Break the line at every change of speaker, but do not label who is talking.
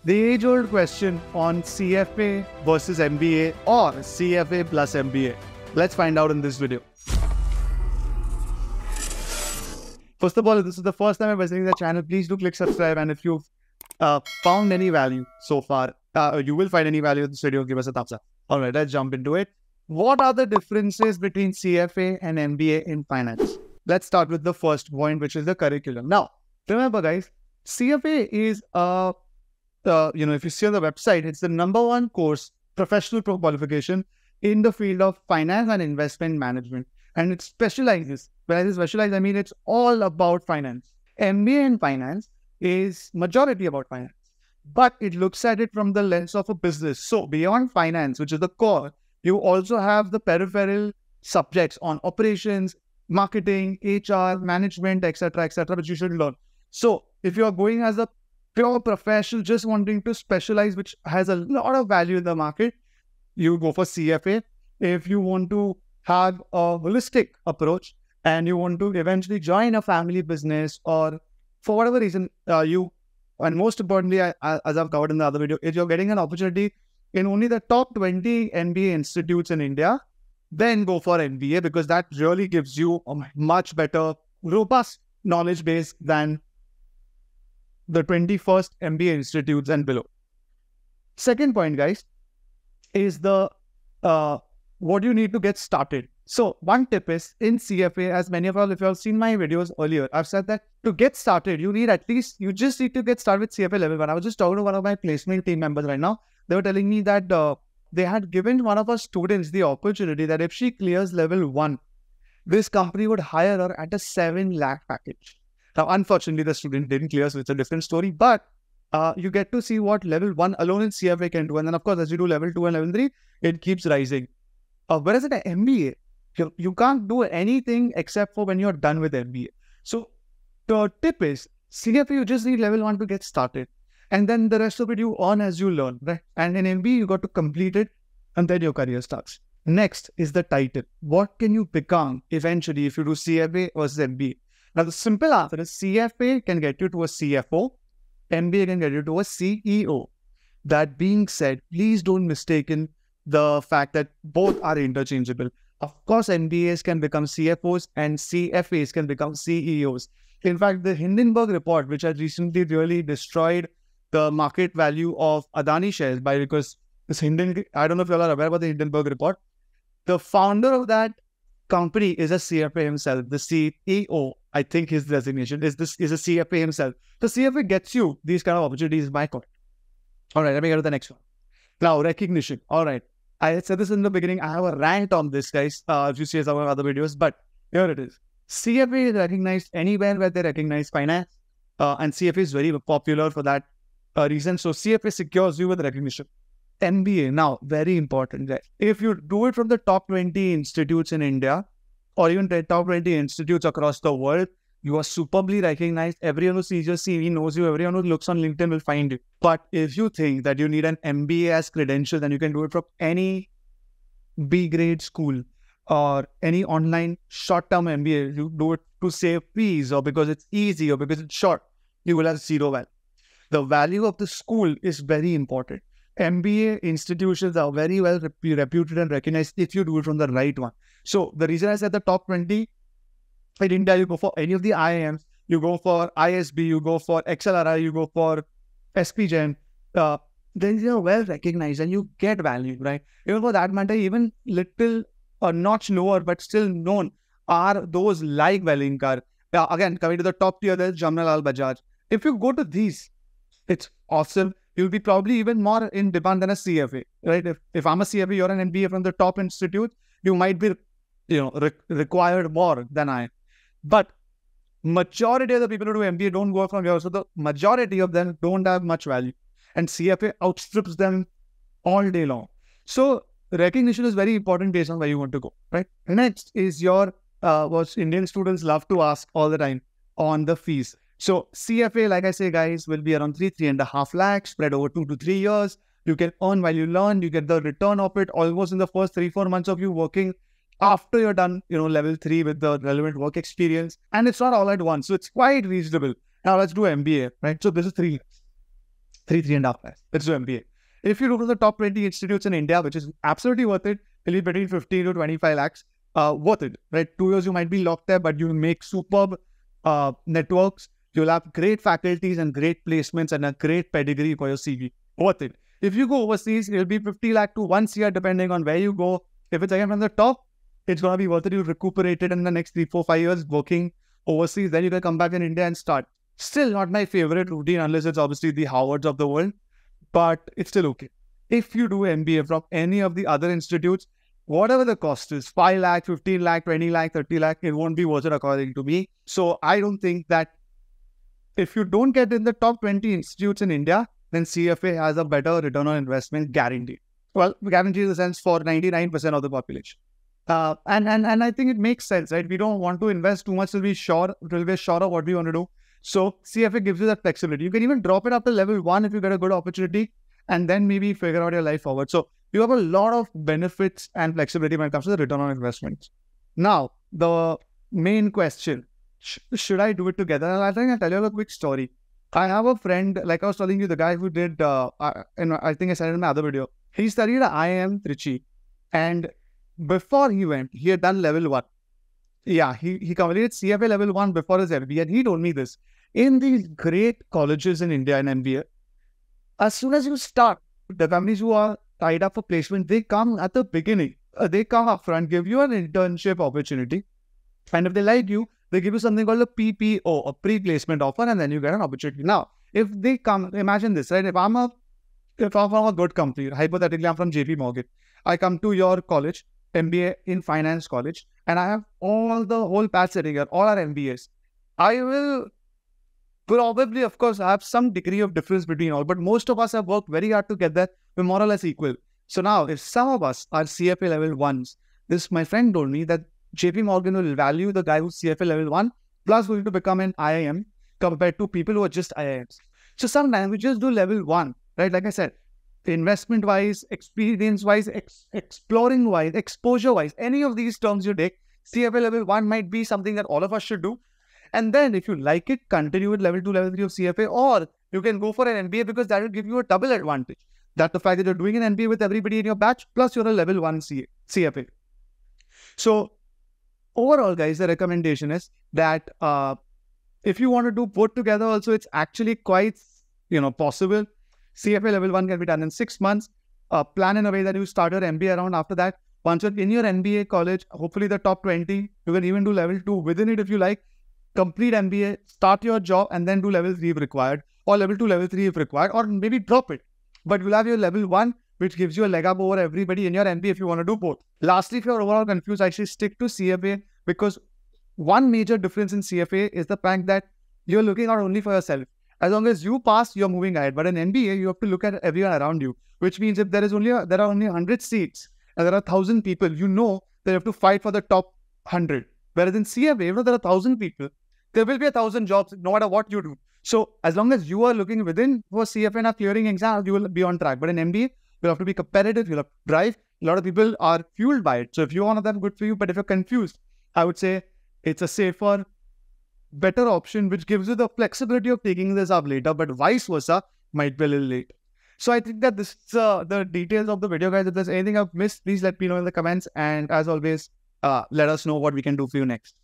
The age-old question on CFA versus MBA or CFA plus MBA. Let's find out in this video. First of all, if this is the first time I'm visiting the channel, please do click subscribe. And if you've found any value so far, you will find any value in this video, give us a thumbs up. All right, let's jump into it. What are the differences between CFA and MBA in finance? Let's start with the first point, which is the curriculum. Now, remember guys, CFA is if you see on the website, it's the #1 course, professional qualification in the field of finance and investment management. And it specializes, when I say specialize, I mean it's all about finance. MBA in finance is majority about finance, but it looks at it from the lens of a business. So beyond finance, which is the core, you also have the peripheral subjects on operations, marketing, HR, management, etc., which you should learn. So if you are going as a pure professional, just wanting to specialize, which has a lot of value in the market, you go for CFA. If you want to have a holistic approach and you want to eventually join a family business, or for whatever reason, and most importantly, as I've covered in the other video, if you're getting an opportunity in only the top 20 MBA institutes in India, then go for MBA, because that really gives you a much better, robust knowledge base than the 21st MBA institutes and below. Second point, guys, is the what you need to get started. So one tip is in CFA, as many of you, if you have seen my videos earlier, I've said that to get started, you just need to get started with CFA level 1. I was just talking to one of my placement team members right now. They were telling me that they had given one of our students the opportunity that if she clears level 1, this company would hire her at a 7 lakh package. Now, unfortunately, the student didn't clear, so it's a different story. But you get to see what level 1 alone in CFA can do. And then, of course, as you do level 2 and level 3, it keeps rising. Whereas in an MBA, you can't do anything except for when you're done with MBA. So the tip is, CFA, you just need level 1 to get started. And then the rest of it you earn as you learn, right? And in MBA, you got to complete it, and then your career starts. Next is the title. What can you become eventually if you do CFA versus MBA? Now, the simple answer is CFA can get you to a CFO, MBA can get you to a CEO. That being said, please don't mistake the fact that both are interchangeable. Of course, MBAs can become CFOs and CFAs can become CEOs. In fact, the Hindenburg report, which has recently really destroyed the market value of Adani shares because this I don't know if you all are aware about the Hindenburg report. The founder of that company is a CFA himself. The CEO, I think his designation is a CFA himself. The CFA gets you these kind of opportunities by point. All right, let me get to the next one. Now, recognition. All right. I said this in the beginning. I have a rant on this, guys, if you see some of other videos, but here it is. CFA is recognized anywhere where they recognize finance, and CFA is very popular for that reason. So CFA secures you with recognition. MBA, now, very important, guys. If you do it from the top 20 institutes in India, or even the top 20 institutes across the world, you are superbly recognized. Everyone who sees your CV knows you. Everyone who looks on LinkedIn will find you. But if you think that you need an MBA as credential, then you can do it from any B-grade school or any online short-term MBA. You do it to save fees, or because it's easy, or because it's short. You will have zero value. The value of the school is very important. MBA institutions are very well reputed and recognized if you do it from the right one. So the reason I said the top 20 in India, you go for any of the IIMs, you go for ISB, you go for XLRI, you go for SPGen, then you're well recognized and you get value, right? Even for that matter, even little or notch lower but still known are those like Wellinkar. Again, coming to the top tier, there's Jamnalal Bajaj. If you go to these, it's awesome. You'll be probably even more in demand than a CFA, right? If I'm a CFA, you're an MBA from the top institute, you might be, required more than I am. But majority of the people who do MBA don't go from here. So the majority of them don't have much value. And CFA outstrips them all day long. So recognition is very important based on where you want to go, right? Next is your, what Indian students love to ask all the time, on the fees. So CFA, like I say, guys, will be around 3.5 lakhs spread over 2 to 3 years. You can earn while you learn. You get the return of it almost in the first 3-4 months of you working after you're done, level 3 with the relevant work experience. And it's not all at once. So it's quite reasonable. Now let's do MBA, right? So this is 3 years. 3.5 lakhs. Let's do MBA. If you look at the top 20 institutes in India, which is absolutely worth it, it'll be between 15 to 25 lakhs. Worth it, right? 2 years you might be locked there, but you'll make superb networks. You'll have great faculties and great placements and a great pedigree for your CV. Worth it. If you go overseas, it'll be 50 lakh to 1 CR depending on where you go. If it's again from the top, it's going to be worth it. You'll recuperate it in the next 3, 4, 5 years working overseas. Then you can come back in India and start. Still not my favorite routine unless it's obviously the Harvards of the world, but it's still okay. If you do MBA from any of the other institutes, whatever the cost is, 5 lakh, 15 lakh, 20 lakh, 30 lakh, it won't be worth it according to me. So I don't think that if you don't get in the top 20 institutes in India, then CFA has a better return on investment guaranteed. Well, guaranteed in the sense for 99% of the population. And I think it makes sense, right? We don't want to invest too much till we're sure of what we want to do. So CFA gives you that flexibility. You can even drop it after level 1 if you get a good opportunity and then maybe figure out your life forward. So you have a lot of benefits and flexibility when it comes to the return on investments. Now, the main question, should I do it together? And I think I'll tell you a quick story. I have a friend, like I was telling you, the guy who did, and I think I said in my other video, he studied at IIM Trichy. And before he went, he had done level 1. Yeah, he completed CFA level 1 before his MBA. And he told me this. In these great colleges in India and MBA, as soon as you start, the companies who are tied up for placement, they come at the beginning. They come up front, give you an internship opportunity. And if they like you, they give you something called a PPO, a pre-placement offer, and then you get an opportunity. Now, if they come, imagine this, right? If I'm from a good company, hypothetically, I'm from JP Morgan. I come to your college, MBA in finance college, and I have the whole patch sitting here, all our MBAs. I will probably, of course, have some degree of difference between all, but most of us have worked very hard to get there. We're more or less equal. So now, if some of us are CFA level 1s, my friend told me that JP Morgan will value the guy who's CFA level 1 plus going to become an IIM compared to people who are just IIMs. So sometimes we just do level 1, right? Like I said, investment-wise, experience-wise, exploring-wise, exposure-wise, any of these terms you take, CFA level 1 might be something that all of us should do. And then if you like it, continue with level 2, level 3 of CFA, or you can go for an MBA because that will give you a double advantage. That the fact that you're doing an MBA with everybody in your batch, plus you're a level 1 CFA. So overall, guys, the recommendation is that if you want to do both together also, it's actually quite, possible. CFA level 1 can be done in 6 months. Plan in a way that you start your MBA around after that. Once you're in your MBA college, hopefully the top 20, you can even do level 2 within it if you like. Complete MBA, start your job, and then do level 3 if required, or level 2, level 3 if required, or maybe drop it. But you'll have your level 1, which gives you a leg up over everybody in your MBA if you want to do both. Lastly, if you're overall confused, actually stick to CFA, because one major difference in CFA is the fact that you're looking out only for yourself. As long as you pass, you're moving ahead. But in MBA, you have to look at everyone around you, which means if there are only 100 seats and there are 1,000 people, that you have to fight for the top 100. Whereas in CFA, there are 1,000 people, there will be 1,000 jobs no matter what you do. So as long as you are looking within for CFA and are clearing exams, you will be on track. But in MBA, you'll have to be competitive, you'll have to drive. A lot of people are fueled by it. So if you're one of them, good for you. But if you're confused, I would say it's a safer, better option, which gives you the flexibility of taking this up later, but vice versa, might be a little late. So I think that this is the details of the video, guys. If there's anything I've missed, please let me know in the comments. And as always, let us know what we can do for you next.